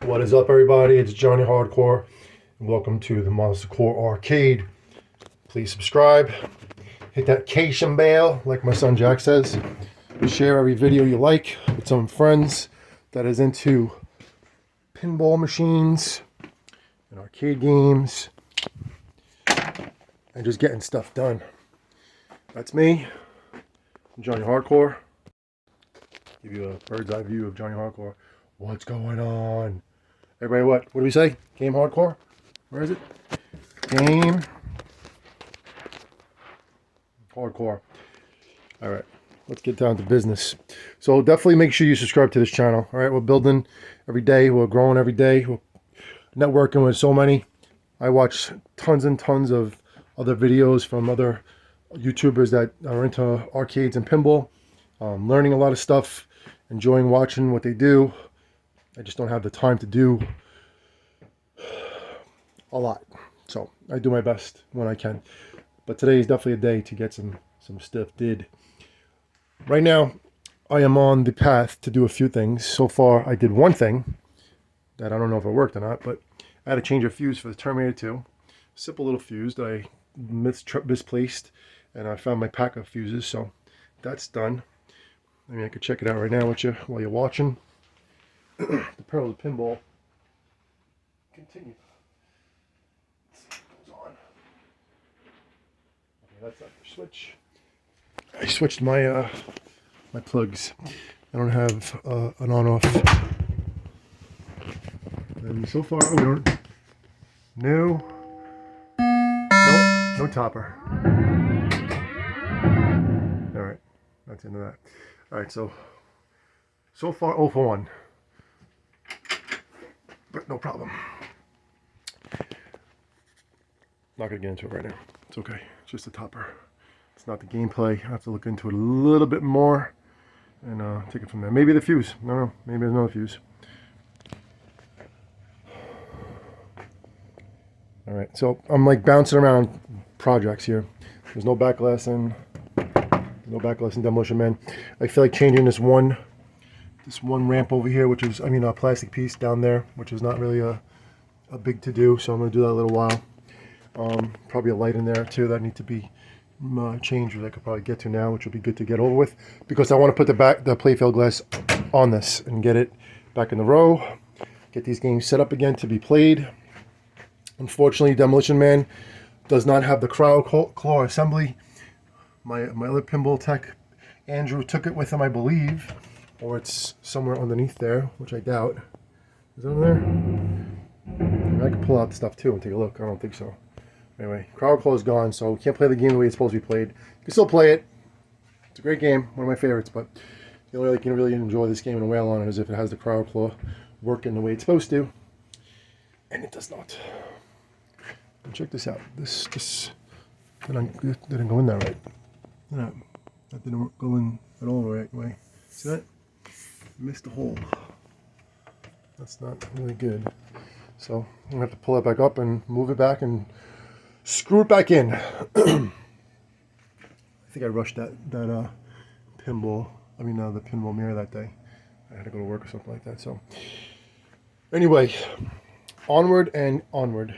What is up, everybody? It's Johnny Hardcore, and welcome to the Monster Core Arcade. Please subscribe, hit that Cation bell, like my son Jack says. Share every video you like with some friends that is into pinball machines and arcade games and just getting stuff done. That's me, Johnny Hardcore. Give you a bird's eye view of Johnny Hardcore. What's going on? Everybody, what do we say? Game Hardcore? Where is it? Game Hardcore. All right, let's get down to business. So definitely make sure you subscribe to this channel. All right, we're building every day. We're growing every day. We're networking with so many. I watch tons and tons of other videos from other YouTubers that are into arcades and pinball. Learning a lot of stuff, enjoying watching what they do. I just don't have the time to do a lot, so I do my best when I can. But today is definitely a day to get some stuff did. Right now, I am on the path to do a few things. So far, I did one thing that I don't know if it worked or not, but I had to change a fuse for the Terminator 2. Simple little fuse that I misplaced, and I found my pack of fuses, so that's done. I mean, I could check it out right now with you while you're watching. The Pearl of Pinball continue. Goes on. Okay, that's not the switch. I switched my my plugs. I don't have an on-off. And so far, we don't. No topper. All right, that's into that. All right, so far 0 for 1. But no problem. Not gonna get into it right now. It's okay. It's just a topper. It's not the gameplay. I have to look into it a little bit more and take it from there. Maybe the fuse. No. Maybe there's another fuse. All right. So I'm like bouncing around projects here. There's no backlash in. Demolition Man. I feel like changing this one ramp over here, which is, a plastic piece down there, which is not really a big to do, so I'm going to do that a little while. Probably a light in there too that need to be changed, which I could probably get to now, which will be good to get over with, because I want to put the playfield glass on this and get it back in the row, get these games set up again to be played. Unfortunately, Demolition Man does not have the crowd claw assembly. My other pinball tech, Andrew, took it with him, I believe. Or it's somewhere underneath there, which I doubt. Is it over there? I could pull out the stuff too and take a look. I don't think so. Anyway, crowd claw is gone, so we can't play the game the way it's supposed to be played. You can still play it. It's a great game, one of my favorites, but the only way you can really enjoy this game and wail on it is if it has the crowd claw working the way it's supposed to. And it does not. And check this out. This didn't go in there right. No, that didn't go in at all the right way. See that? Missed the hole. That's not really good. So I'm gonna have to pull it back up and move it back and screw it back in. I think I rushed that pinball. The pinball mirror that day. I had to go to work or something like that. So anyway, onward and onward.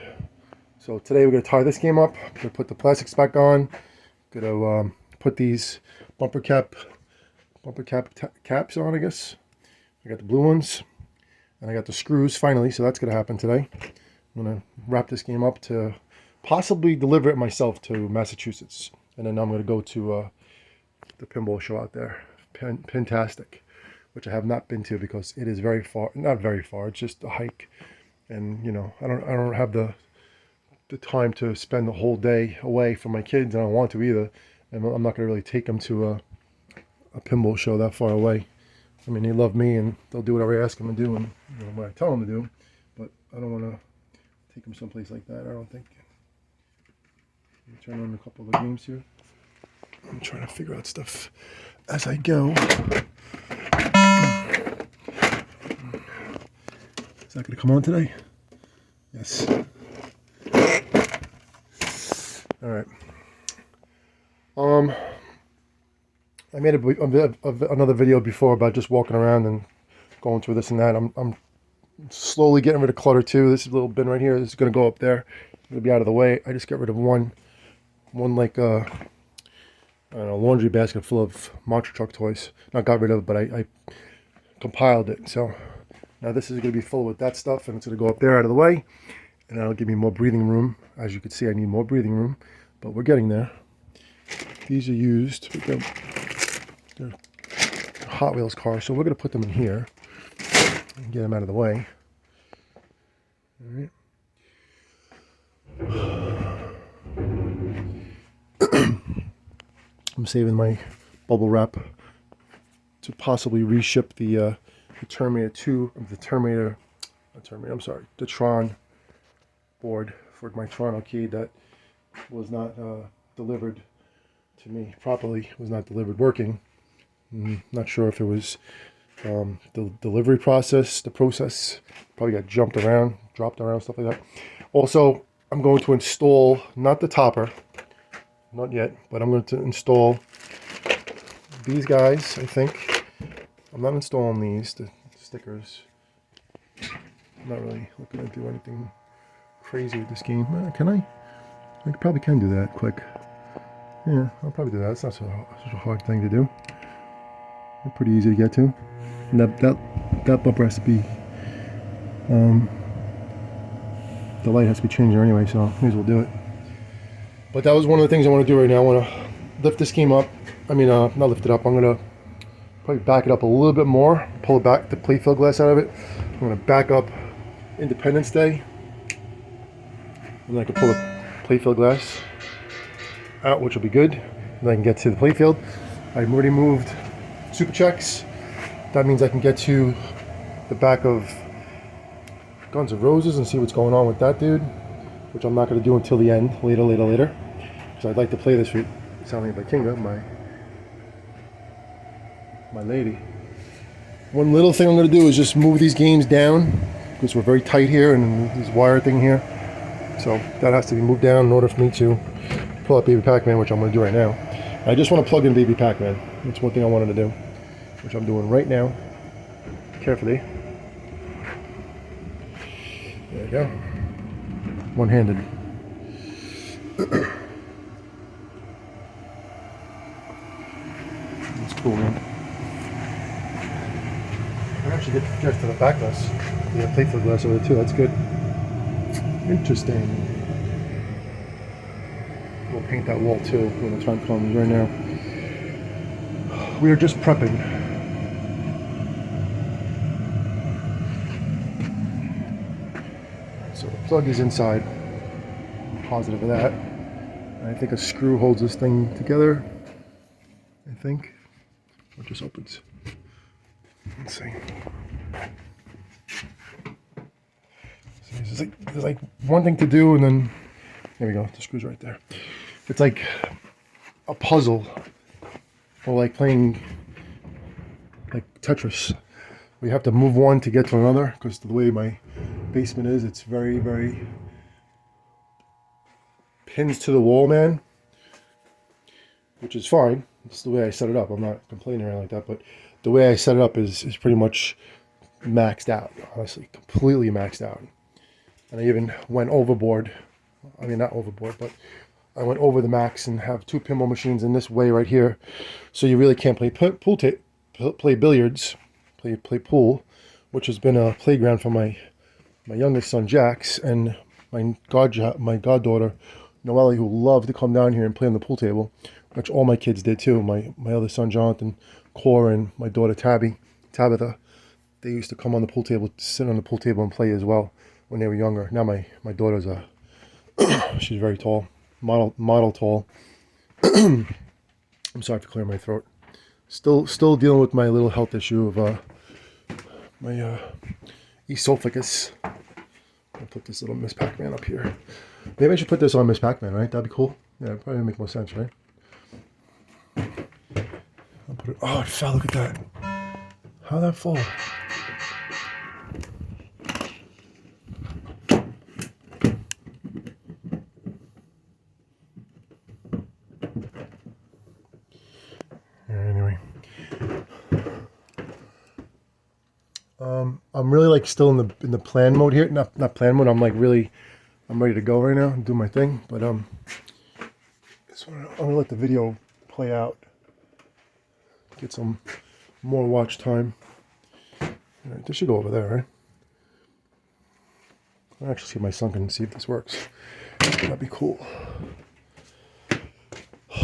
So today we're gonna tie this game up. Gonna put the plastics back on. Gonna put these bumper caps on, I guess. I got the blue ones, and I got the screws finally, so that's going to happen today. I'm going to wrap this game up to possibly deliver it myself to Massachusetts, and then I'm going to go to the pinball show out there, Pintastic, which I have not been to because it is very far. Not very far. It's just a hike, and I don't have the time to spend the whole day away from my kids. I don't want to either, and I'm not going to really take them to a pinball show that far away. They love me and they'll do whatever I ask them to do and what I tell them to do, but I don't want to take them someplace like that, I don't think. Let me turn on a couple of the games here. I'm trying to figure out stuff as I go. Is that going to come on today? Yes. All right. I made another video before about just walking around and going through this and that. I'm slowly getting rid of clutter too. This little bin right here, this is going to go up there. It'll be out of the way. I just got rid of one like I don't know, laundry basket full of monster truck toys. Not got rid of it, but I compiled it. So now this is going to be full with that stuff, and it's going to go up there out of the way, and that'll give me more breathing room. As you can see, I need more breathing room, but we're getting there. These are used. They're Hot Wheels cars, so we're going to put them in here and get them out of the way. All right. I'm saving my bubble wrap to possibly reship the Terminator 2, the Tron board for my Tron arcade that was not delivered to me properly, was not delivered working. Not sure if it was the delivery process, probably got dropped around, stuff like that. Also, I'm going to install, not the topper, not yet, but I'm going to install these guys, I think. I'm not installing these, the stickers. I'm not really looking to do anything crazy with this game. Can I? I probably can do that quick. Yeah, I'll probably do that. It's not such a hard thing to do. They're pretty easy to get to. And that bumper has to be, the light has to be changed there anyway, so may as well do it. But that was one of the things I want to do right now. I want to lift this game up. I mean, not lift it up. I'm going to probably back it up a little bit more. Pull it back, the playfield glass out of it. I'm going to back up Independence Day. And then I can pull the playfield glass out, which will be good. And I can get to the playfield. I've already moved Super Checks. That means I can get to the back of Guns N' Roses and see what's going on with that dude, which I'm not going to do until the end, later, because I'd like to play this with Sally Kinga, my lady. One little thing I'm going to do is just move these games down, because we're very tight here, and this wire thing here, so that has to be moved down in order for me to pull up Baby Pacman, which I'm going to do right now. I just want to plug in Baby Pacman. That's one thing I wanted to do, which I'm doing right now, carefully. There you go. One-handed. That's cool, man. I actually get just to the back glass. Yeah, playfield glass over there too. That's good. Interesting. We'll paint that wall too when the time comes. Right now, we are just prepping. So the plug is inside. I'm positive of that. I think a screw holds this thing together. I think. It just opens. Let's see. So there's like one thing to do, and then there we go. The screw's right there. It's like a puzzle, or like playing like Tetris. We have to move one to get to another, because the way my basement is, it's very, very pins to the wall, man, which is fine. It's the way I set it up. I'm not complaining or anything like that, but the way I set it up is pretty much maxed out, honestly, completely maxed out. And I even went overboard. I mean, not overboard, but I went over the max and have 2 pinball machines in this way right here, so you really can't play play billiards, play pool, which has been a playground for my youngest son Jax and my goddaughter Noelle, who loved to come down here and play on the pool table, which all my kids did too. My other son Jonathan, Cora, and my daughter Tabitha, they used to come on the pool table, sit on the pool table and play as well when they were younger. Now my daughter's she's very tall, model tall. I'm sorry for clearing my throat. Still dealing with my little health issue of my esophagus. I'll put this little Miss Pacman up here. Maybe I should put this on Miss Pacman, right? That'd be cool. Yeah, it'd probably make more sense, right? I'll put it. Oh, it fell. Look at that. How'd that fall? Anyway. I'm really like still in the plan mode here. Not plan mode. I'm ready to go right now and do my thing. But I'm gonna let the video play out. Get some more watch time. All right, this should go over there, right? I'll actually see my son and see if this works. That'd be cool.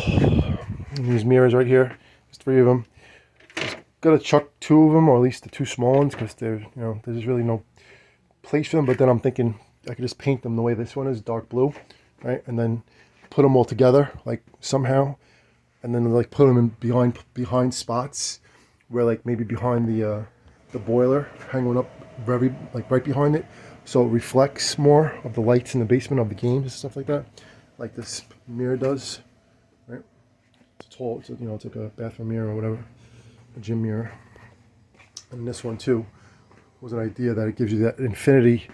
And these mirrors right here, there's 3 of them. Just gotta chuck 2 of them, or at least the 2 small ones, because there's really no place for them. But then I'm thinking I could just paint them the way this one is, dark blue, right? And then put them all together, like somehow, and then like put them in behind spots where, like, maybe behind the boiler, hanging up very like right behind it, so it reflects more of the lights in the basement of the games and stuff like that, like this mirror does, right? It's tall. It's like a bathroom mirror or whatever, a gym mirror. And this one too was an idea that it gives you that infinity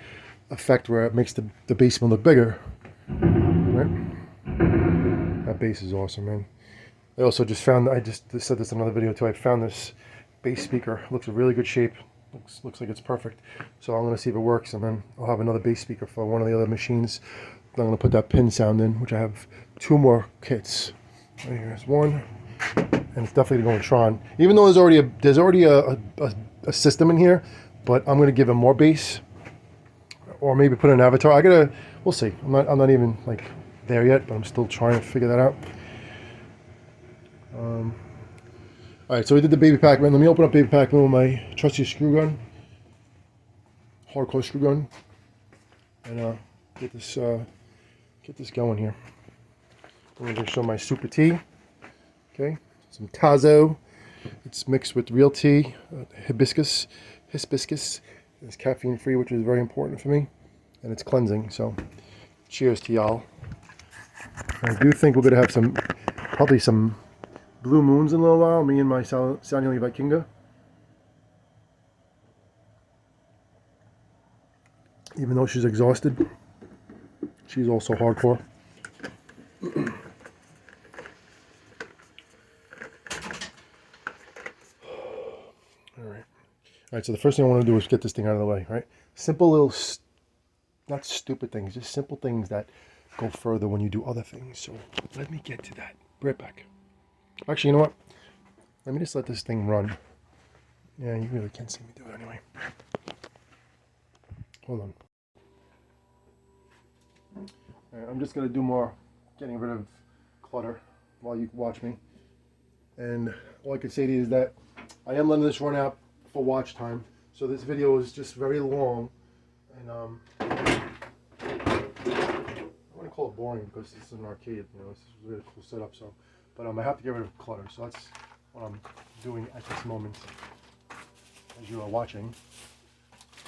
effect where it makes the basement look bigger, right? That bass is awesome, man. I also just found, I just said this in another video too, I found this bass speaker. Looks in really good shape. Looks like it's perfect. So I'm going to see if it works, and then I'll have another bass speaker for one of the other machines. I'm going to put that pin sound in, which I have 2 more kits. Right, here's one, and it's definitely going to Tron. Even though there's already a system in here, but I'm going to give him more bass, or maybe put an avatar. We'll see. I'm not even like there yet, but I'm still trying to figure that out. All right, so we did the baby Pacman. Let me open up baby Pacman with my trusty screw gun, hardcore screw gun, and get this going here. I'm going to show my super tea. Okay, some Tazo. It's mixed with real tea, hibiscus. It's caffeine free, which is very important for me, and it's cleansing. So, cheers to y'all. I do think we're going to have probably some blue moons in a little while, me and my Sanuli Vikinga. Even though she's exhausted, she's also hardcore. Alright, so the first thing I want to do is get this thing out of the way, right? Simple little, not stupid things, just simple things that go further when you do other things. So let me get to that. Be right back. Actually, you know what? Let me just let this thing run. Yeah, you really can't see me do it anyway. Hold on. Right, I'm just going to do more getting rid of clutter while you watch me. And all I can say to you is that I am letting this run out for watch time. So this video is just very long. And I want to call it boring because this is an arcade. This is a really cool setup. So. But I have to get rid of clutter, so that's what I'm doing at this moment as you are watching.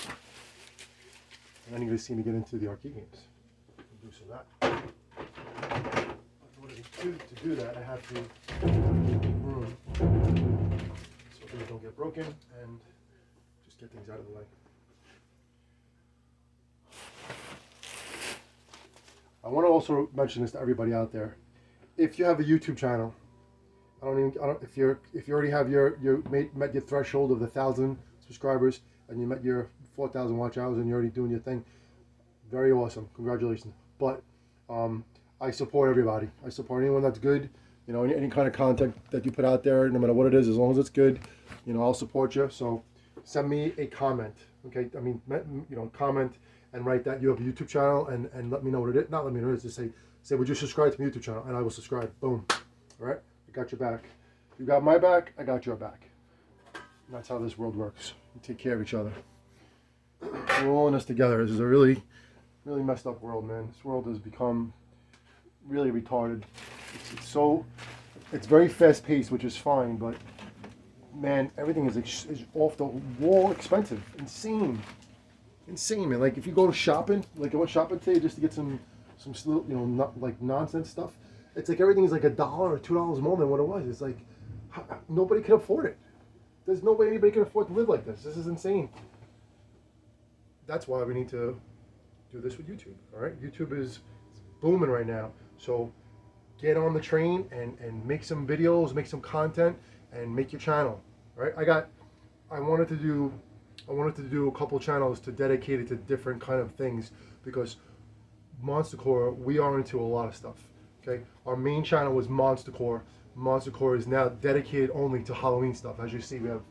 And then you're going to see me get into the arcade games. Do some of that. But to do that, I have to keep room so things don't get broken and just get things out of the way. I want to also mention this to everybody out there. If you have a YouTube channel, if you already have met your threshold of the 1,000 subscribers and you met your 4,000 watch hours and you're already doing your thing, very awesome, congratulations. But I support everybody. I support anyone that's good. Any kind of content that you put out there, no matter what it is, as long as it's good, I'll support you. So send me a comment, okay? Comment and write that you have a YouTube channel and let me know what it is. Not let me know, it's just say, would you subscribe to my YouTube channel? And I will subscribe. Boom. All right? I got your back. You got my back, I got your back. And that's how this world works. We take care of each other. We're all in this together. This is a really, really messed up world, man. This world has become really retarded. It's very fast paced, which is fine, but man, everything is off the wall expensive. Insane, man. Like if you go shopping, like I went shopping today just to get some not like nonsense stuff. It's like everything is like $1 or $2 more than what it was. It's like nobody can afford it. There's no way anybody can afford to live like this. This is insane. That's why we need to do this with YouTube. All right, YouTube is booming right now. So get on the train and make some videos, make some content, and make your channel. Right? I wanted to do I wanted to do a couple channels to dedicate it to different kind of things, because Monster Core, we are into a lot of stuff. Okay, our main channel was Monster Core. Monster Core is now dedicated only to Halloween stuff. As you see, we have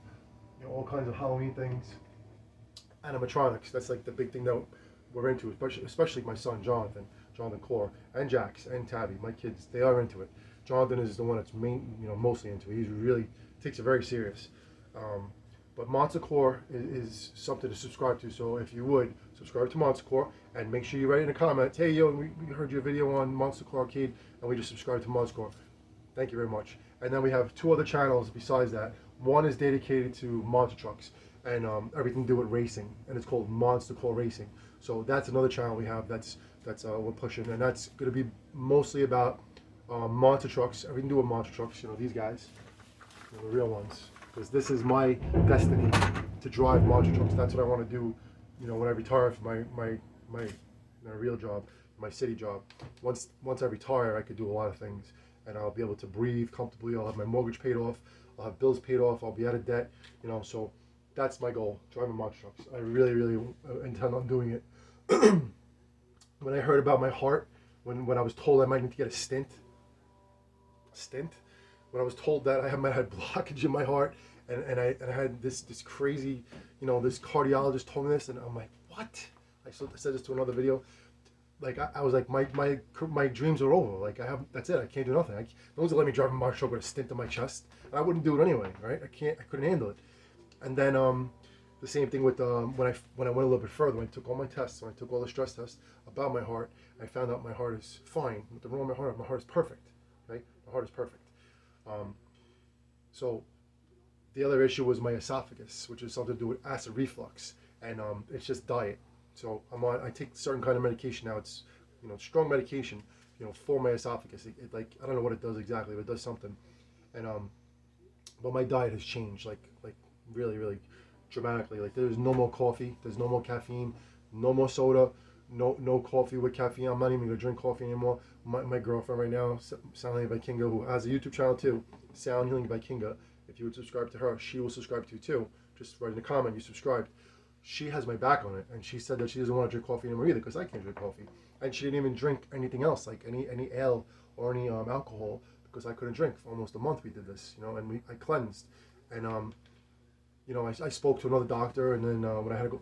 all kinds of Halloween things, animatronics. That's like the big thing that we're into, especially my son Jonathan Core, and Jax and Tabby. My kids, they are into it. Jonathan is the one that's mostly into it. He really takes it very serious. But Monster Core is something to subscribe to. So if you would subscribe to Monster Core, and make sure you write in the comments, hey yo, we heard your video on Monster Core Arcade, and we just subscribed to Monster Core. Thank you very much. And then we have 2 other channels besides that. One is dedicated to monster trucks and everything to do with racing, and it's called Monster Core Racing. So that's another channel we have that's we're pushing, and that's going to be mostly about monster trucks, everything to do with monster trucks. These guys, the real ones, because this is my destiny to drive monster trucks. That's what I want to do. When I retire from my real job, my city job. Once I retire, I could do a lot of things, and I'll be able to breathe comfortably. I'll have my mortgage paid off. I'll have bills paid off. I'll be out of debt. So that's my goal, driving monster trucks. I really, really intend on doing it. When I heard about my heart, when I was told I might need to get a stint, when I was told that I might have blockage in my heart, and I had this crazy, this cardiologist told me this, and I'm like, what? I said this to another video. Like I was like, my dreams are over. Like that's it. I can't do nothing. No one's gonna let me drive a monster truck with a stint in my chest, and I wouldn't do it anyway, right? I couldn't handle it. And then the same thing with when I went a little bit further, when I took all my tests, when I took all the stress tests about my heart, I found out my heart is fine. Nothing wrong with my heart is perfect, right? My heart is perfect. So the other issue was my esophagus, which is something to do with acid reflux, and it's just diet. So I take certain kind of medication now. It's strong medication, for my esophagus. It like, I don't know what it does exactly, but it does something. And but my diet has changed like really, really dramatically. Like there's no more coffee, there's no more caffeine, no more soda, no coffee with caffeine. I'm not even gonna drink coffee anymore. My girlfriend right now, Sound Healing by Kinga, who has a YouTube channel too, Sound Healing by Kinga. If you would subscribe to her, she will subscribe to you too. Just write in the comment you subscribed. She has my back on it, and she said that she doesn't want to drink coffee anymore either, because I can't drink coffee, and she didn't even drink anything else, like any ale or any alcohol, because I couldn't drink. For almost a month we did this, and I cleansed, and I spoke to another doctor, and then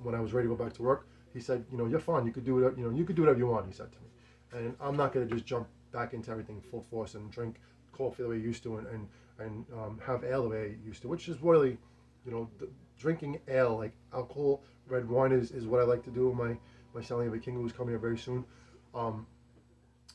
when I was ready to go back to work, he said, you're fine, you could do it, you could do whatever you want. He said to me, and I'm not gonna just jump back into everything full force and drink coffee the way I used to, and have ale the way I used to, which is really, drinking ale, like alcohol, red wine is what I like to do. My Sound Healing by Kinga, who's coming here very soon.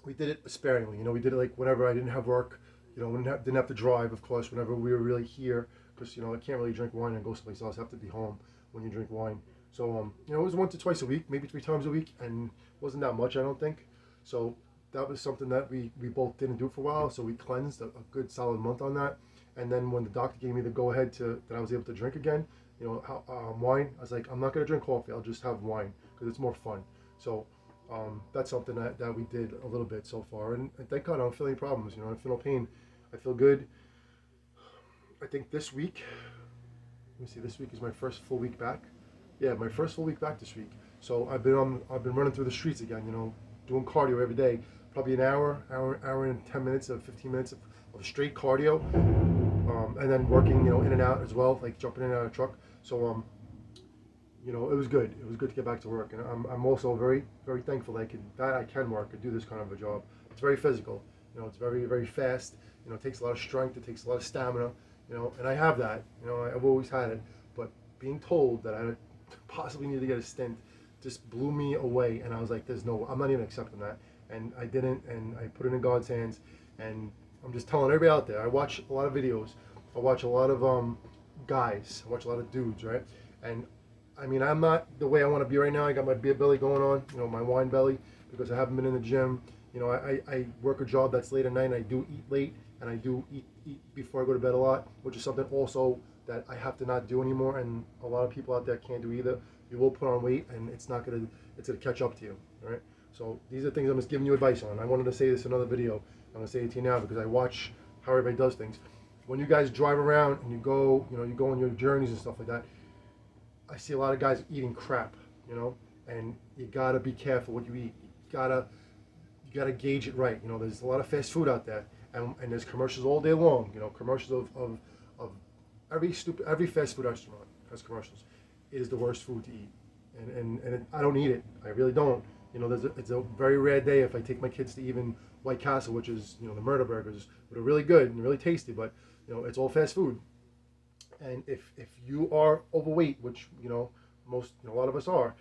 We did it sparingly, we did it like whenever I didn't have work, didn't have to drive, of course, whenever we were really here, because I can't really drink wine and go someplace else. I have to be home when you drink wine. So it was once or twice a week, maybe 3 times a week, and it wasn't that much, I don't think. So that was something that we both didn't do for a while. So we cleansed a good solid month on that. And then when the doctor gave me the go ahead that I was able to drink again, wine, I was like, I'm not gonna drink coffee, I'll just have wine because it's more fun. So that's something that we did a little bit so far, and thank God I don't feel any problems. I feel no pain. I feel good. I think this week, let me see, this week is my first full week back. Yeah, my first full week back this week. So I've been running through the streets again, doing cardio every day, probably an hour and 10 minutes of 15 minutes of straight cardio, and then working, in and out as well, like jumping in and out of the truck. So it was good. It was good to get back to work, and I'm also very, very thankful that I can work and do this kind of a job. It's very physical. It's very, very fast. It takes a lot of strength. It takes a lot of stamina. And I have that. I've always had it. But being told that I possibly need to get a stint just blew me away. And I was like, I'm not even accepting that. And I didn't. And I put it in God's hands. And I'm just telling everybody out there. I watch a lot of videos. I watch a lot of guys. I watch a lot of dudes, right? And I mean, I'm not the way I want to be right now. I got my beer belly going on, my wine belly, because I haven't been in the gym. I work a job that's late at night, and I do eat late, and I do eat before I go to bed a lot, which is something also that I have to not do anymore, and a lot of people out there can't do either. You will put on weight, and it's gonna catch up to you, all right? So these are things I'm just giving you advice on. I wanted to say this in another video. I'm gonna say it to you now because I watch how everybody does things. When you guys drive around and you go on your journeys and stuff like that, I see a lot of guys eating crap, you know, and you gotta be careful what you eat. You gotta gauge it right. You know, there's a lot of fast food out there, and there's commercials all day long. You know, commercials of every fast food restaurant has commercials. It is the worst food to eat, I don't eat it. I really don't. You know, it's a very rare day if I take my kids to even White Castle, which is, you know, the murder burgers, but are really good and really tasty. But you know, it's all fast food. And if you are overweight, which, you know, most, you know, a lot of us are,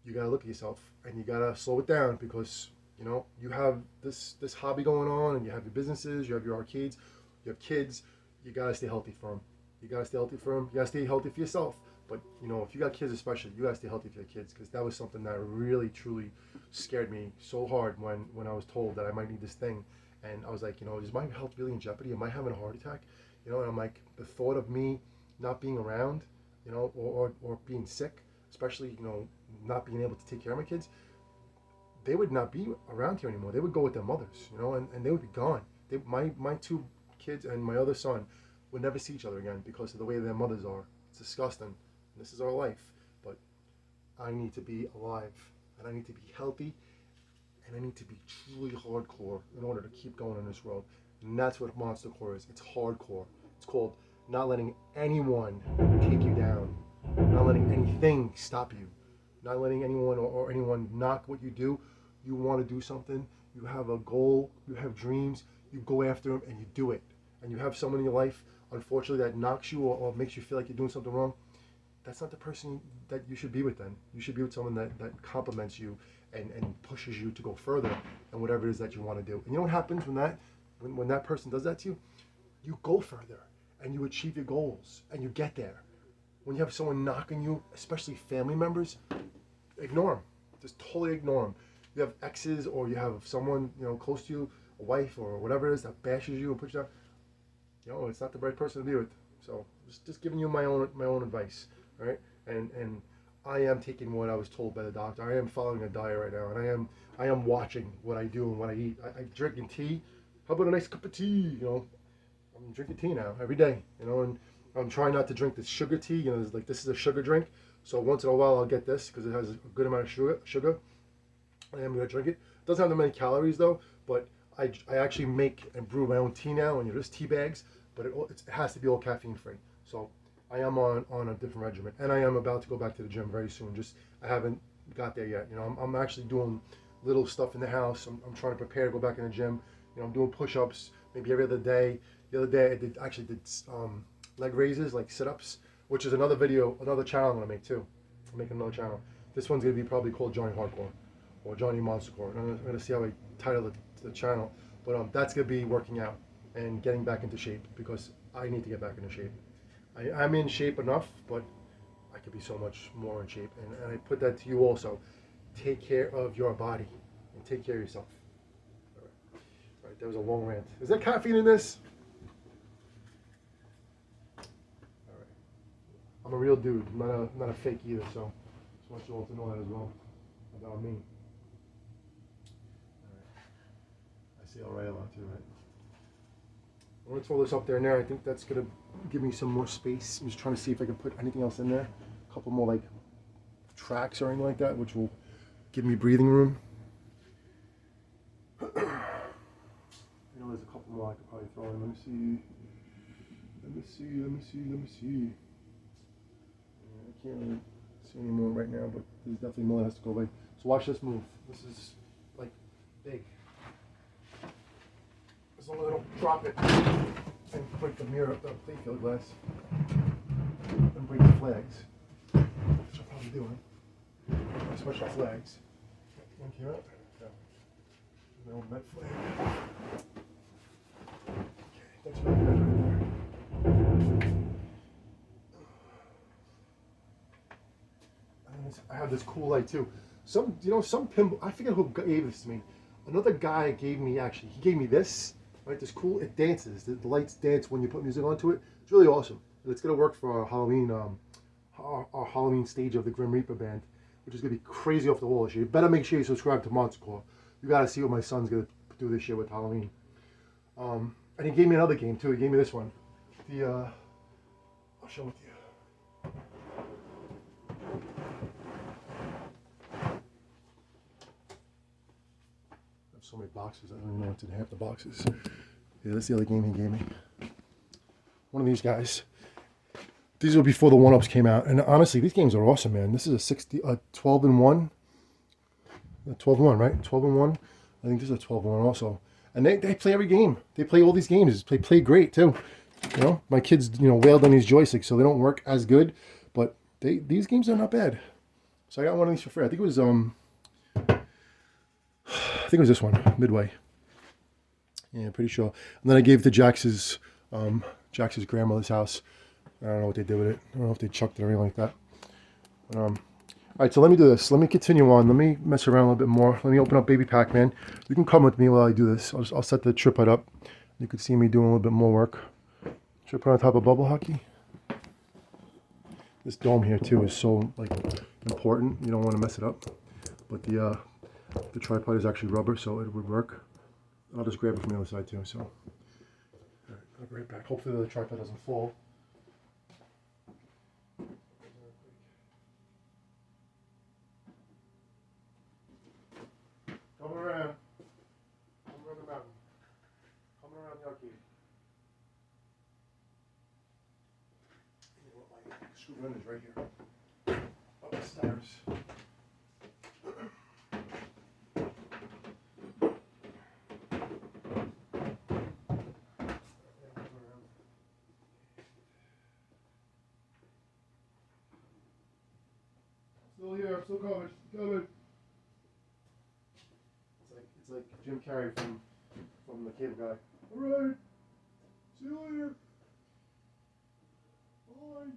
you gotta look at yourself and you gotta slow it down, because, you know, you have this hobby going on, and you have your businesses, you have your arcades, you have kids. You gotta stay healthy for them. You gotta stay healthy for them. You gotta stay healthy for yourself. But, you know, if you got kids especially, you gotta stay healthy for your kids, because that was something that really truly scared me so hard when I was told that I might need this thing. And I was like, you know, is my health really in jeopardy? Am I having a heart attack? You know, and I'm like, the thought of me not being around, you know, or being sick, especially, you know, not being able to take care of my kids, they would not be around here anymore. They would go with their mothers, you know, and they would be gone. My two kids and my other son would never see each other again because of the way their mothers are. It's disgusting. This is our life. But I need to be alive, and I need to be healthy, and I need to be truly hardcore in order to keep going in this world. And that's what Monster Core is. It's hardcore. It's called not letting anyone take you down, not letting anything stop you, not letting anyone or anyone knock what you do. You want to do something, you have a goal, you have dreams, you go after them and you do it. And you have someone in your life, unfortunately, that knocks you or makes you feel like you're doing something wrong. That's not the person that you should be with then. You should be with someone that compliments you and pushes you to go further and whatever it is that you want to do. And you know what happens when that person does that to you? You go further and you achieve your goals and you get there. When you have someone knocking you, especially family members, ignore them. Just totally ignore them. You have exes, or you have someone, you know, close to you, a wife or whatever it is, that bashes you and puts you down. You know, it's not the right person to be with. So just giving you my own advice, right? And I am taking what I was told by the doctor. I am following a diet right now, and I am watching what I do and what I eat. I drinking tea. How about a nice cup of tea? You know, I'm drinking tea now every day. You know, and I'm trying not to drink this sugar tea. You know, it's like, this is a sugar drink. So once in a while I'll get this because it has a good amount of sugar. I am gonna drink it. It doesn't have that many calories though, but I actually make and brew my own tea now, and just tea bags, but it has to be all caffeine free. So I am on a different regimen, and I am about to go back to the gym very soon. Just I haven't got there yet. You know, I'm actually doing little stuff in the house. I'm trying to prepare to go back in the gym. You know, I'm doing push-ups maybe every other day. The other day I did leg raises, like sit-ups, which is another video, another channel I'm gonna make too. I'm making another channel. This one's gonna be probably called Johnny Hardcore or Johnny Monster Core. I'm gonna see how I title the channel, but that's gonna be working out and getting back into shape, because I need to get back into shape. I'm in shape enough, but I could be so much more in shape, and I put that to you also. Take care of your body and take care of yourself. All right, that was a long rant. Is there caffeine in this? All right. I'm a real dude. I'm not a fake either, so just want you all to know that as well about me. All right. I say all right a lot too, right? I'm going to throw this up there now. I think that's going to give me some more space. I'm just trying to see if I can put anything else in there. A couple more like tracks or anything like that, which will give me breathing room. I know there's a couple more I could probably throw in. Let me see. I can't really see any more right now, but there's definitely more that has to go away. So watch this move. This is like big. As long as I don't drop it and break the mirror, the playfield glass, and break the flags, which I'll probably do, especially flags. One came out. Yeah. My old Met flag. Okay, that's really good right there. And I have this cool light too. Some pinball, I forget who gave this to me. Another guy gave me, he gave me this. Right, this cool, it dances. The lights dance when you put music onto it. It's really awesome. And it's gonna work for our Halloween, our Halloween stage of the Grim Reaper band, which is gonna be crazy off the wall this year. You better make sure you subscribe to Monster Core. You gotta see what my son's gonna do this year with Halloween. And he gave me another game too. He gave me this one. I'll show it to you. So many boxes. I don't even know what's in half the boxes. Yeah, that's the other game he gave me. One of these guys. These were before the 1-ups came out, and honestly, these games are awesome, man. This is a 12 and 1. 12 and 1, right? 12 and 1. I think this is a 12 and 1 also. And they play every game. They play all these games. They play great too. You know, my kids, wailed on these joysticks, so they don't work as good, but these games are not bad. So I got one of these for free. I think it was this one, Midway. Yeah, pretty sure. And then I gave it to Jax's grandmother's house. I don't know what they did with it. I don't know if they chucked it or anything like that. But, all right, so let me do this. Let me continue on. Let me mess around a little bit more. Let me open up Baby Pacman. You can come with me while I do this. I'll set the tripod up. You can see me doing a little bit more work. Tripod on top of bubble hockey. This dome here too is so important. You don't want to mess it up. But the tripod is actually rubber, so it would work. I'll just grab it from the other side too. So, all right, I'll be right back. Hopefully the tripod doesn't fall. Come around. Come around the mountain. Come around the arcade. My screw gun is right here. Up the stairs. Still here, still coming, coming. It's like Jim Carrey from the Cable Guy. All right, see you later. Bye.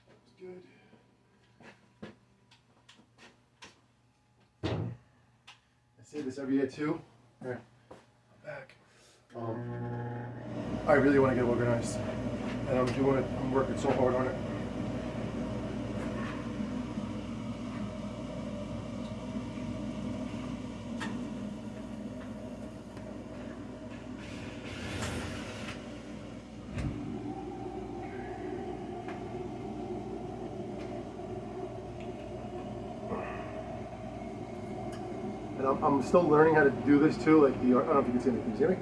That's good. I say this every year too. Here, I'm back. I really want to get organized, and I'm doing it. I'm working so hard on it. And I'm still learning how to do this too. Like I don't know if you can see anything. Can you see me?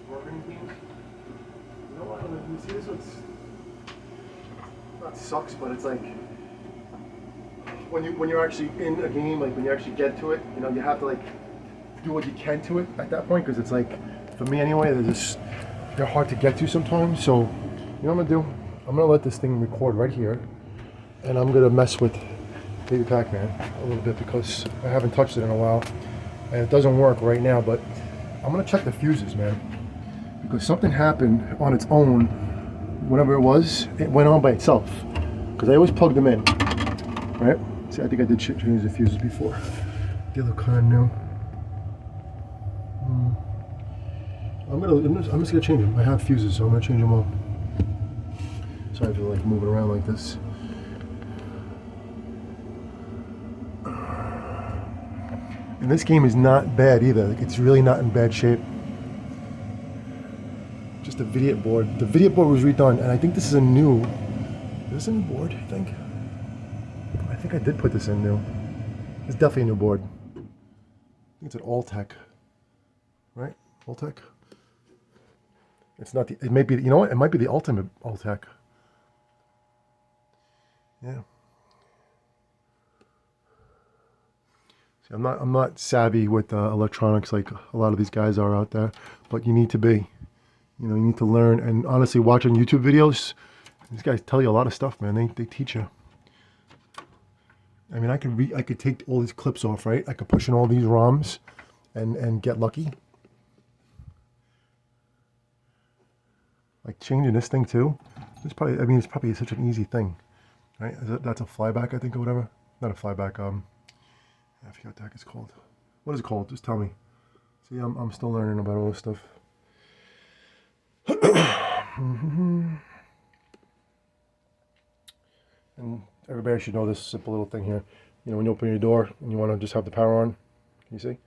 Working things. You know what? You see this? It's not sucks, but it's like when you're actually in a game, like when you actually get to it, you have to do what you can to it at that point, because it's like, for me anyway, they're hard to get to sometimes. So you know what I'm gonna do? I'm gonna let this thing record right here, and I'm gonna mess with Baby Pacman a little bit because I haven't touched it in a while, and it doesn't work right now. But I'm gonna check the fuses, man, because something happened on its own. Whatever it was, it went on by itself, because I always plugged them in, right? See, I think I did change the fuses before. They look kind of new. I'm just gonna change them. I have fuses, so I'm gonna change them all. Sorry for moving around like this. And this game is not bad either. It's really not in bad shape. Just the video board. The video board was redone, and I think this is a new. Is this a new board? I think I did put this in new. It's definitely a new board. I think it's an Alltech, right? Alltech. It's not the. It may be. You know what? It might be the ultimate Alltech. Yeah. See, I'm not savvy with electronics like a lot of these guys are out there, but you need to be. You need to learn. And honestly, watching YouTube videos, these guys tell you a lot of stuff, man. They teach you. I mean, I could take all these clips off, right? I could push in all these ROMs, and get lucky. Like changing this thing too. It's probably such an easy thing, right? That's a flyback, I think, or whatever. Not a flyback. I forget what the heck it's called. What is it called? Just tell me. See, I'm still learning about all this stuff. And everybody should know this simple little thing here. When you open your door and you want to just have the power on, can you see?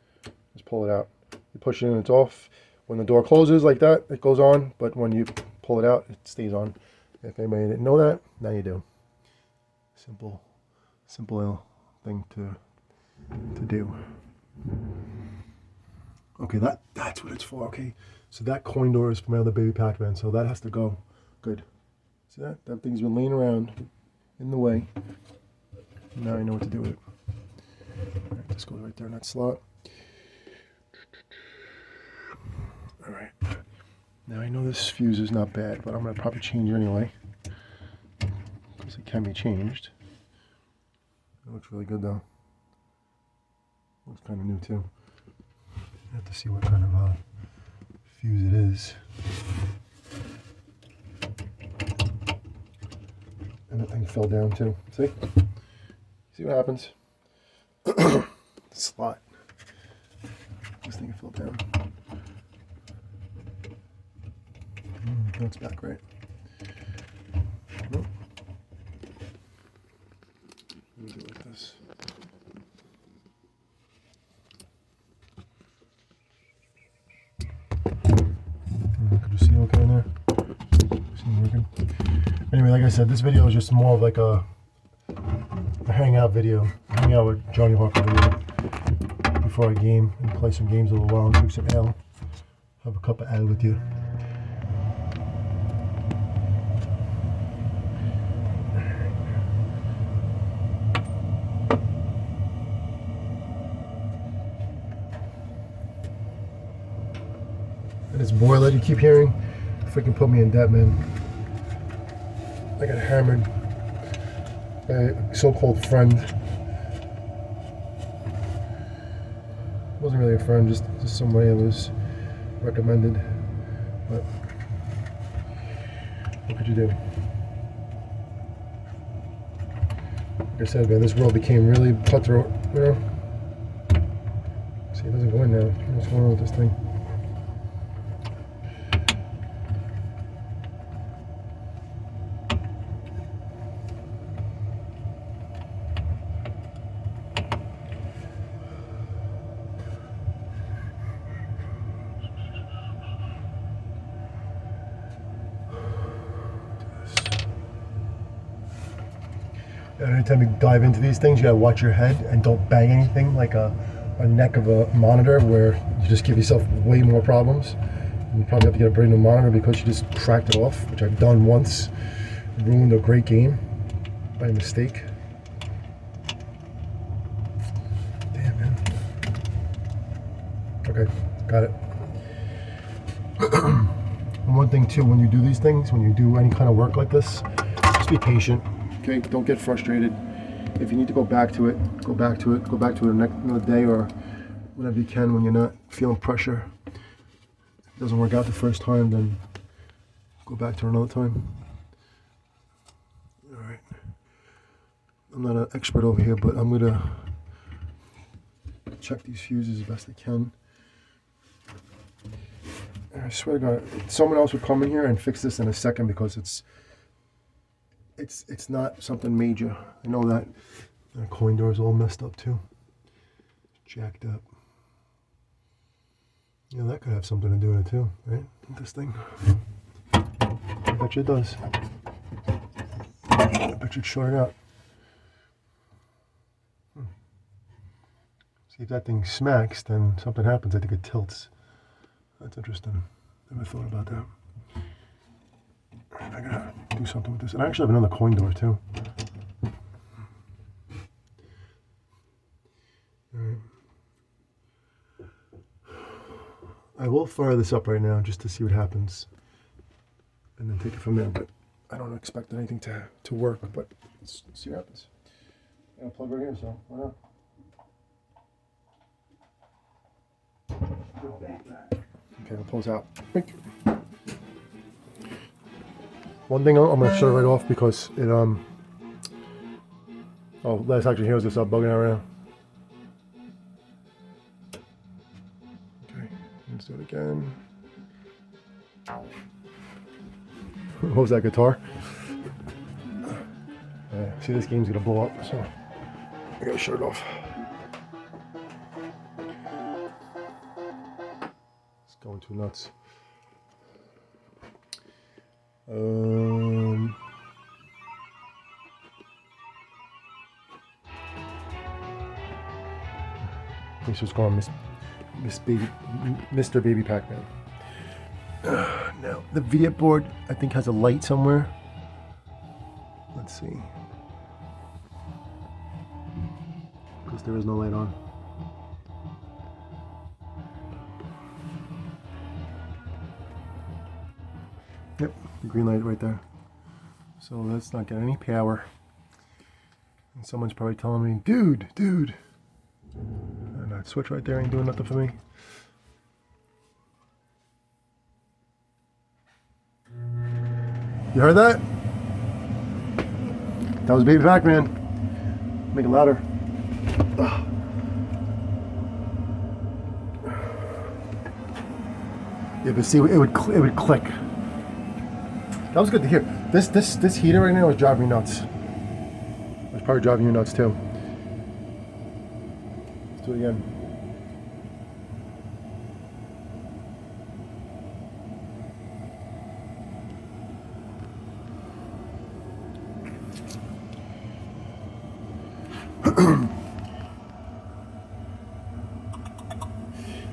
Just pull it out. You push it in, it's off. when the door closes like that, it goes on, but when you pull it out, it stays on. If anybody didn't know that, now you do. Simple thing to do. Okay, that's what it's for. Okay, so that coin door is for my other baby Pacman, so that has to go. Good. See that? That thing's been laying around in the way. Now I know what to do with it. All right, this goes right there in that slot. All right. Now I know this fuse is not bad, but I'm gonna probably change it anyway because it can be changed. It looks really good though. Looks kind of new too. I have to see what kind of fuse it is. And the thing fell down too. See? See what happens? Slot. This thing fell down. No, it's back right. Nope. Let me do it like this. Could you see okay in there? See it working? Anyway, like I said, this video is just more of like a hangout video. Hang out with Johnny Hawker video before I game and play some games a little while and drink some ale. Have a cup of ale with you. And this boiler you keep hearing, freaking put me in debt, man. I got hammered by a so-called friend. Wasn't really a friend, just somebody that was recommended. But what could you do? Like I said, man, this world became really cutthroat, you know? See, it doesn't go in now. What's going on with this thing? Anytime you dive into these things, you gotta watch your head and don't bang anything like a neck of a monitor where you just give yourself way more problems. You probably have to get a brand new monitor because you just cracked it off, which I've done once. Ruined a great game by mistake. Damn, man. Okay, got it. And one thing too, when you do these things, when you do any kind of work like this, just be patient. Okay, don't get frustrated. If you need to go back to it, go back to it. Go back to it another day or whenever you can when you're not feeling pressure. If it doesn't work out the first time, then go back to it another time. All right. I'm not an expert over here, but I'm gonna check these fuses as best I can. And I swear to God, someone else would come in here and fix this in a second because it's not something major. I know that. The coin door is all messed up too. Jacked up. Yeah, that could have something to do with it too, right? This thing. I bet you it does. I bet you it's shorted out. See, if that thing smacks, then something happens. I think it tilts. That's interesting. Never thought about that. I gotta do something with this. And I actually have another coin door too. Alright. I will fire this up right now just to see what happens. And then take it from there. But I don't expect anything to work, but let's see what happens. I'm gonna plug right here, so why not? Okay, I'll pulls out. One thing I'm going to shut it right off because it, oh, let's actually here's this up bugging out right now. Okay, let's do it again. What was that guitar? See, this game's going to blow up, so I got to shut it off. It's going to Too nuts. This was going Mr. Baby Pacman. Now the video board I think has a light somewhere. Let's see. Because there is no light on. Yep, the green light right there. So let's not get any power. And someone's probably telling me, dude. And that switch right there ain't doing nothing for me. You heard that? That was Baby Pacman. Make it louder. Ugh. Yeah, but see, it would click. That was good to hear. This heater right now is driving me nuts. It's probably driving you nuts too. Let's do it again.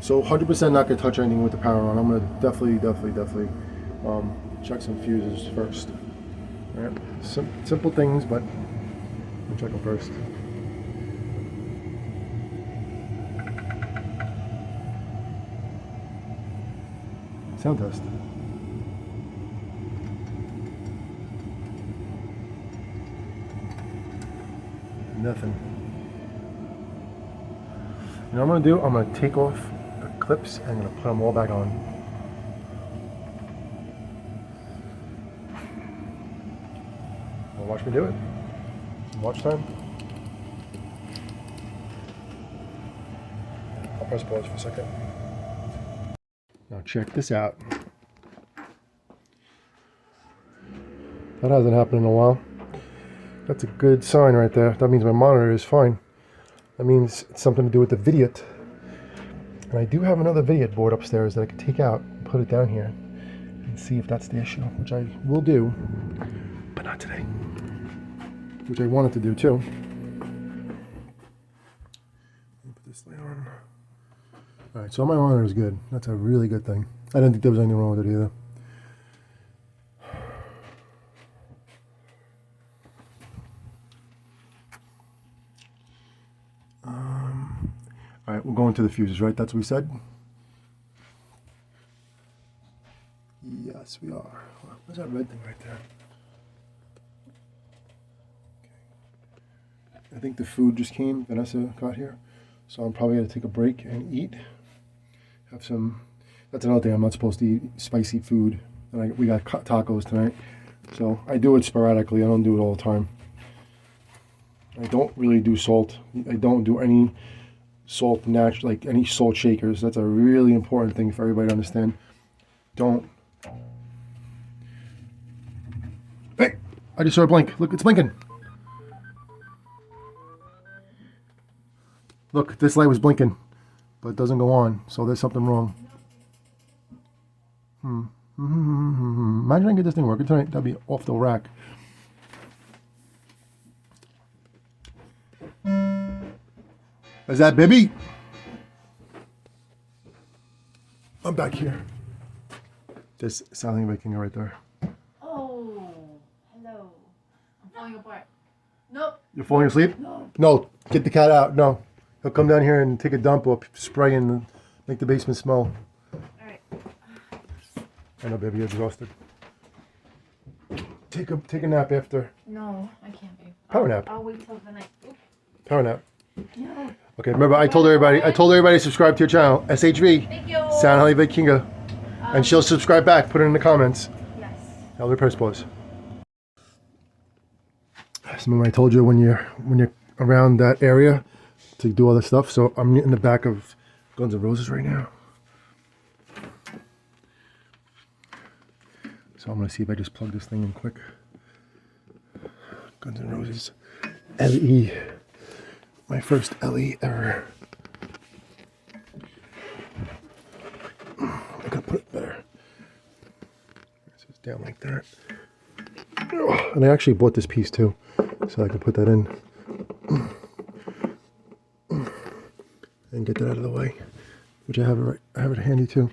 So 100% not gonna touch anything with the power on. I'm gonna definitely check some fuses first. All right, simple things, but I'll check them first. Sound test. Nothing. You know what I'm gonna do? I'm gonna take off the clips and I'm gonna put them all back on. Watch me do it. Watch time. I'll press pause for a second. Now check this out. That hasn't happened in a while. That's a good sign right there. That means my monitor is fine. That means it's something to do with the vignette. And I do have another vignette board upstairs that I could take out and put it down here and see if that's the issue, which I will do, but not today. Which I wanted to do too. Put this light on. Alright, so my monitor is good. That's a really good thing. I didn't think there was anything wrong with it either. Alright, we're going to the fuses, right? That's what we said? Yes, we are. Where's that red thing right there? I think the food just came, Vanessa got here. So I'm probably gonna take a break and eat. Have some, that's another thing, I'm not supposed to eat spicy food. And we got tacos tonight. So I do it sporadically, I don't do it all the time. I don't really do salt. I don't do any salt, like any salt shakers. That's a really important thing for everybody to understand. Don't. Hey, I just saw a blink. Look, it's blinking. Look, this light was blinking, but it doesn't go on, so there's something wrong. Imagine I can get this thing working tonight. That'd be off the rack. Is that Bibby? I'm back here. There's Sally making it right there. Oh, hello. I'm falling apart. Nope. You're falling asleep? No. No, get the cat out. No. He'll come down here and take a dump or spray and make the basement smell. Alright. I know, baby, you're exhausted. Take a nap after. No, I can't be. Power nap. I'll wait till the night. Oop. Power nap. No. Okay, remember I told everybody to subscribe to your channel, SHV. Thank you. Sound Holly Vikinga. And she'll subscribe back. Put it in the comments. Yes. I'll do press pause. So remember I told you when you're around that area to do all this stuff. So I'm in the back of Guns N' Roses right now. So I'm gonna see if I just plug this thing in quick. Guns N' Roses LE. My first LE ever. I gotta put down like that. And I actually bought this piece too, so I can put that in and get that out of the way. Which I have it right. I have it handy too.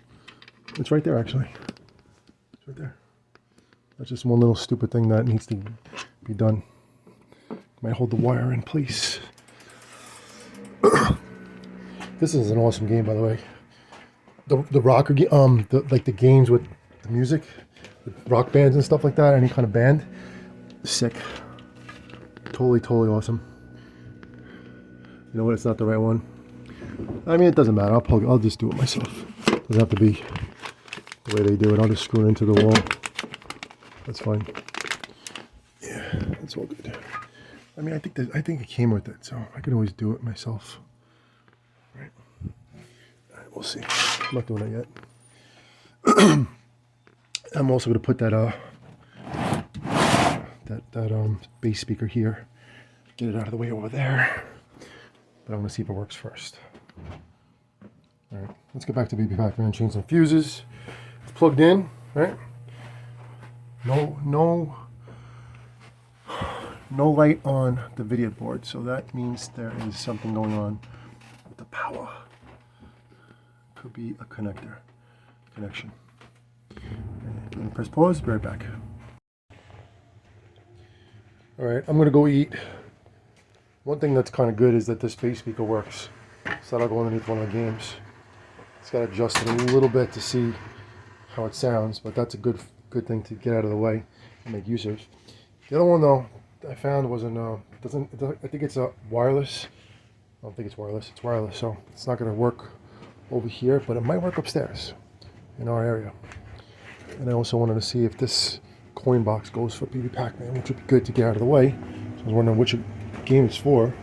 It's right there actually. It's right there. That's just one little stupid thing that needs to be done. Might hold the wire in place. This is an awesome game, by the way. The rocker, like the games with the music, with rock bands and stuff like that. Any kind of band, sick. Totally awesome. You know what? It's not the right one. I mean, it doesn't matter. I'll just do it myself. It doesn't have to be the way they do it. I'll just screw it into the wall. That's fine. Yeah, that's all good. I mean, I think it came with it, so I can always do it myself. Right? All right, we'll see. I'm not doing it yet. I'm also going to put that bass speaker here. Get it out of the way over there. But I'm going to see if it works first. All right, let's get back to Baby Pacman. Change some fuses. It's plugged in, right? No light on the video board, so that means there is something going on with the power. Could be a connection. I'm gonna press pause, be right back. All right, I'm gonna go eat. One thing that's kind of good is that this bass speaker works, so that'll go underneath one of the games. It's got to adjust it a little bit to see how it sounds, but that's a good thing to get out of the way and make use of. The other one though I found wasn't I think it's a wireless. I don't think it's wireless. It's wireless, so it's not going to work over here, but it might work upstairs in our area. And I also wanted to see if this coin box goes for Baby Pacman, which would be good to get out of the way. So I was wondering which game it's for.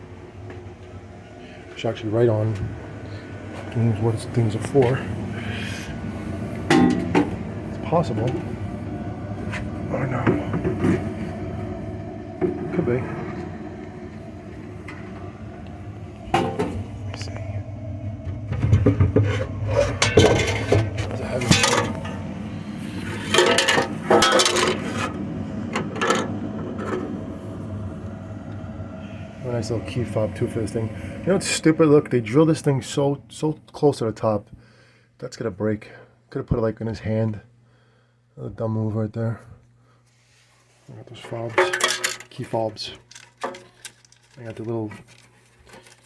I should actually write on games what things are for. It's possible. Oh no. Could be. Let me see. That's a heavy one. A nice little key fob too for this thing. You know what's stupid? Look, they drill this thing so close to the top. That's gonna break. Could have put it like in his hand. Another dumb move right there. I got those fobs, key fobs. I got the little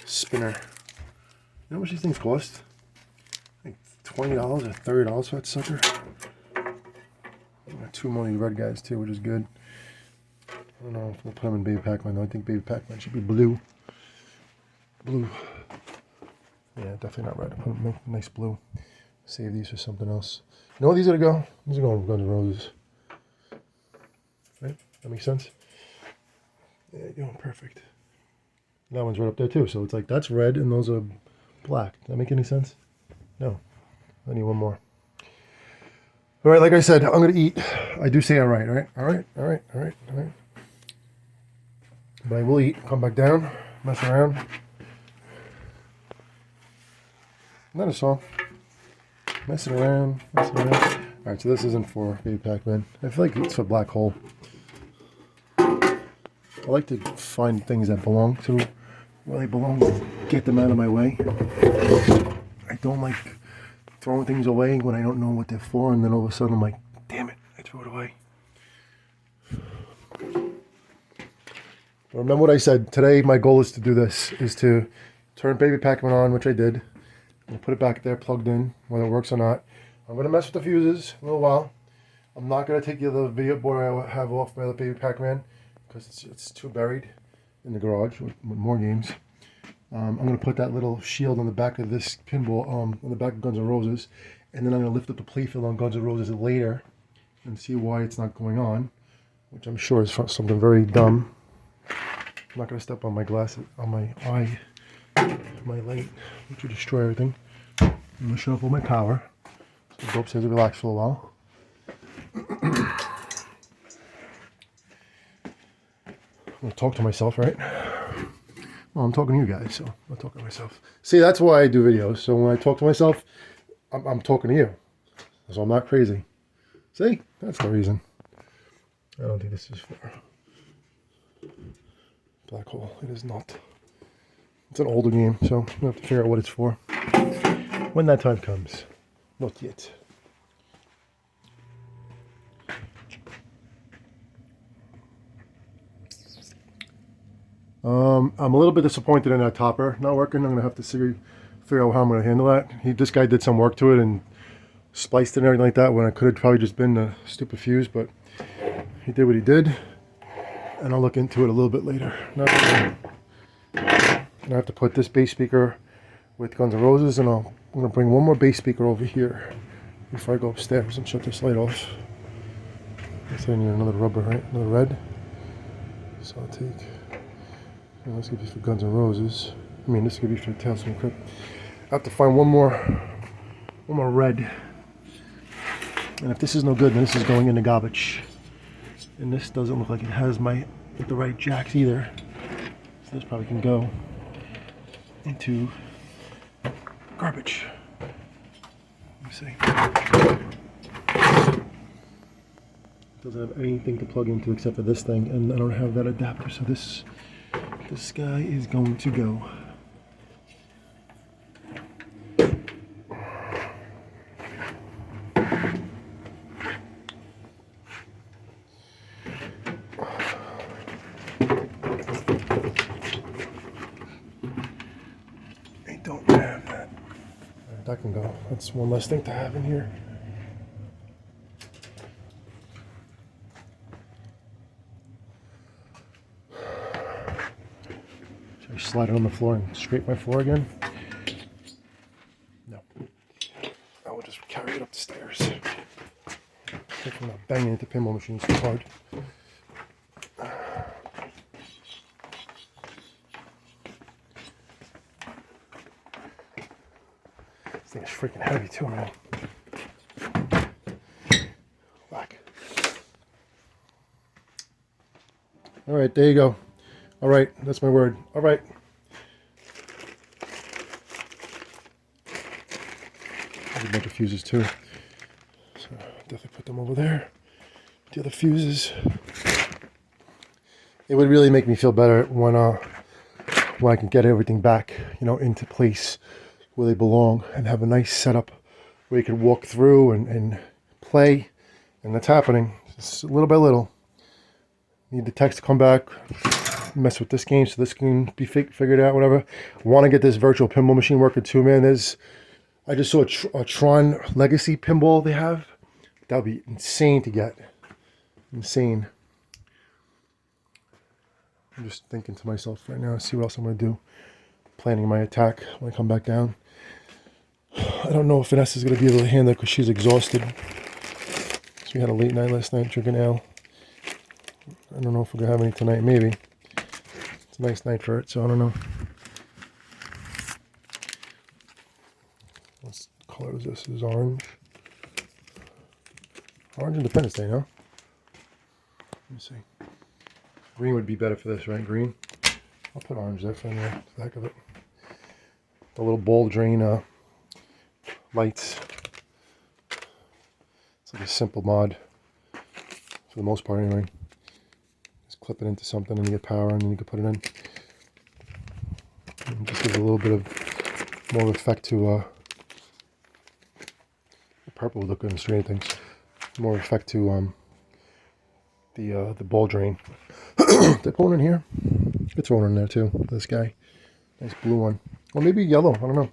spinner. You know how much these things cost? Like $20 or $30 for that sucker. I got two more of these red guys too, which is good. I don't know if we'll put them in Baby Pacman though. I think Baby Pacman should be blue. Blue. Yeah, definitely not red. Put them make nice blue. Save these for something else. You know where these are gonna go? These are going to Guns N' Roses. Right? That makes sense? Yeah, you're doing perfect. That one's right up there too. So it's like that's red and those are black. Does that make any sense? No. I need one more. All right, like I said, I'm gonna eat. I do say all right, all right. But I will eat. Come back down, mess around. Not a song. Messing around. All right, so this isn't for Baby Pacman. I feel like it's for Black Hole. I like to find things that belong to where they belong, get them out of my way. I don't like throwing things away when I don't know what they're for, and then all of a sudden I'm like, damn it, I threw it away. But remember what I said. Today my goal is to do this, is to turn Baby Pacman on, which I did. I'm gonna put it back there plugged in, whether it works or not. I'm gonna mess with the fuses a little while. I'm not gonna take the other video board I have off my other Baby Pacman because it's too buried in the garage with more games. I'm gonna put that little shield on the back of this pinball, on the back of Guns N' Roses, and then I'm gonna lift up the playfield on Guns N' Roses later and see why it's not going on, which I'm sure is something very dumb. I'm not gonna step on my glasses, on my eye, my light, which will destroy everything. I'm gonna shut off all my power. So go upstairs and relax for a while. I'm gonna talk to myself, right? Well, I'm talking to you guys, so I'm talking to myself. See, that's why I do videos. So when I talk to myself, I'm talking to you. So I'm not crazy. See? That's the reason. I don't think this is for black hole. It is not. It's an older game, so we'll have to figure out what it's for when that time comes. Not yet. I'm a little bit disappointed in that topper not working. I'm gonna have to figure out how I'm gonna handle that. This guy did some work to it and spliced it and everything like that when it could have probably just been a stupid fuse, but he did what he did, and I'll look into it a little bit later. I have to put this bass speaker with Guns N' Roses, and I'm gonna bring one more bass speaker over here before I go upstairs and shut this light off. I guess I need another rubber, right? Another red. So I'll take. This could be for Guns N' Roses. I mean, this could be for Tales from the Crypt. I have to find one more red. And if this is no good, then this is going in the garbage. And this doesn't look like it has the right jacks either. So this probably can go into garbage. Let me see. Doesn't have anything to plug into except for this thing, and I don't have that adapter, so this guy is going to go. I don't have that. That can go. That's one less thing to have in here. Should I slide it on the floor and scrape my floor again? No. I will just carry it up the stairs. I'm not banging into pinball machines too hard. This thing is freaking heavy too, man. Whack. All right, there you go. All right, that's my word. All right. There's a bunch of fuses too. So definitely put them over there. The other fuses. It would really make me feel better when I can get everything back, into place where they belong and have a nice setup where you can walk through and play. And that's happening. Just little by little. Need the techs to come back, mess with this game so this can be figured out, whatever. Want to get this virtual pinball machine working too, man. I just saw a Tron Legacy pinball they have. That would be insane to get. Insane. I'm just thinking to myself right now, see what else I'm going to do. Planning my attack when I come back down. I don't know if Vanessa is going to be able to handle it because she's exhausted. So we had a late night last night drinking ale. I don't know if we're going to have any tonight, maybe. It's a nice night for it, so I don't know. What color is this? This is orange. Orange Independence Day, no? Let me see. Green would be better for this, right? Green? I'll put orange there for the heck of it. The little ball drain lights. It's like a simple mod. For the most part, anyway. Just clip it into something and you get power and then you can put it in. And just gives a little bit of more effect to the purple would look good in straight things. More effect to the ball drain. They put one in here. Could throw one in there too. This guy, nice blue one. Or maybe yellow. I don't know.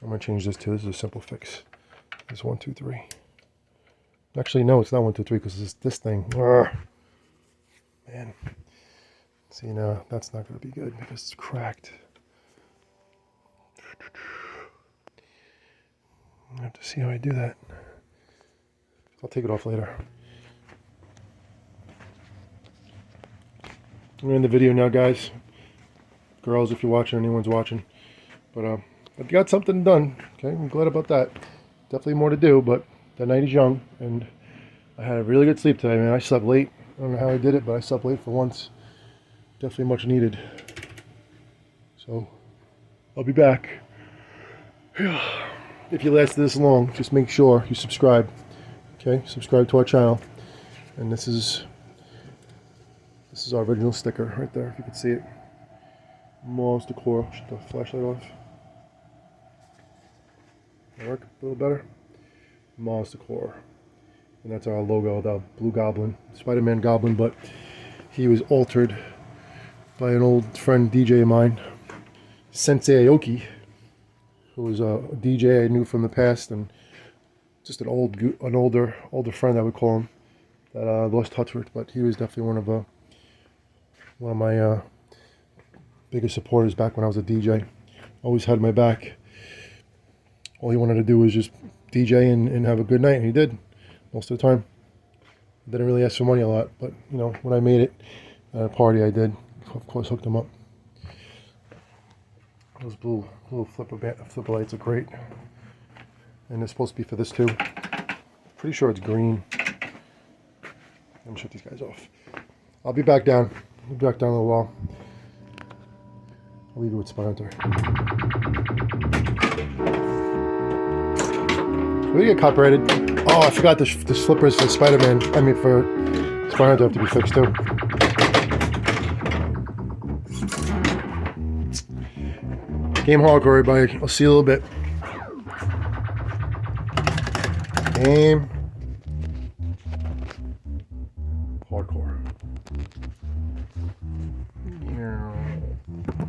I'm gonna change this too. This is a simple fix. This 1, 2, 3. Actually, no, it's not 1, 2, 3 because it's this thing. Urgh. Man, see now that's not gonna be good because it's cracked. I have to see how I do that. I'll take it off later. We're in the video now, guys. Girls, if you're watching, anyone's watching. But I've got something done. Okay, I'm glad about that. Definitely more to do, but the night is young, and I had a really good sleep today, man. I slept late. I don't know how I did it, but I slept late for once. Definitely much needed. So, I'll be back. If you lasted this long, just make sure you subscribe. Okay, subscribe to our channel. And this is our original sticker right there, if you can see it. Mars Decor. Shut the flashlight off. That work a little better. Mars Decor. And that's our logo, the Blue Goblin, Spider-Man Goblin, but he was altered by an old friend DJ of mine, Sensei Aoki, who was a DJ I knew from the past, and just an older friend I would call him, that I lost touch with. But he was definitely one of my biggest supporters back when I was a DJ. Always had my back. All he wanted to do was just DJ and have a good night, and he did most of the time. Didn't really ask for money a lot, but you know, when I made it at a party, I did, of course, hooked him up. Those blue little flipper lights are great, and they're supposed to be for this too. Pretty sure it's green. Let me shut these guys off. I'll be back down. I'll be back down a little while. I'll leave you with Spy Hunter. We get copyrighted. Oh, I forgot the flippers for Spider-Man. I mean, for Spy Hunter have to be fixed too. Game hardcore, everybody. I'll see you in a little bit. Game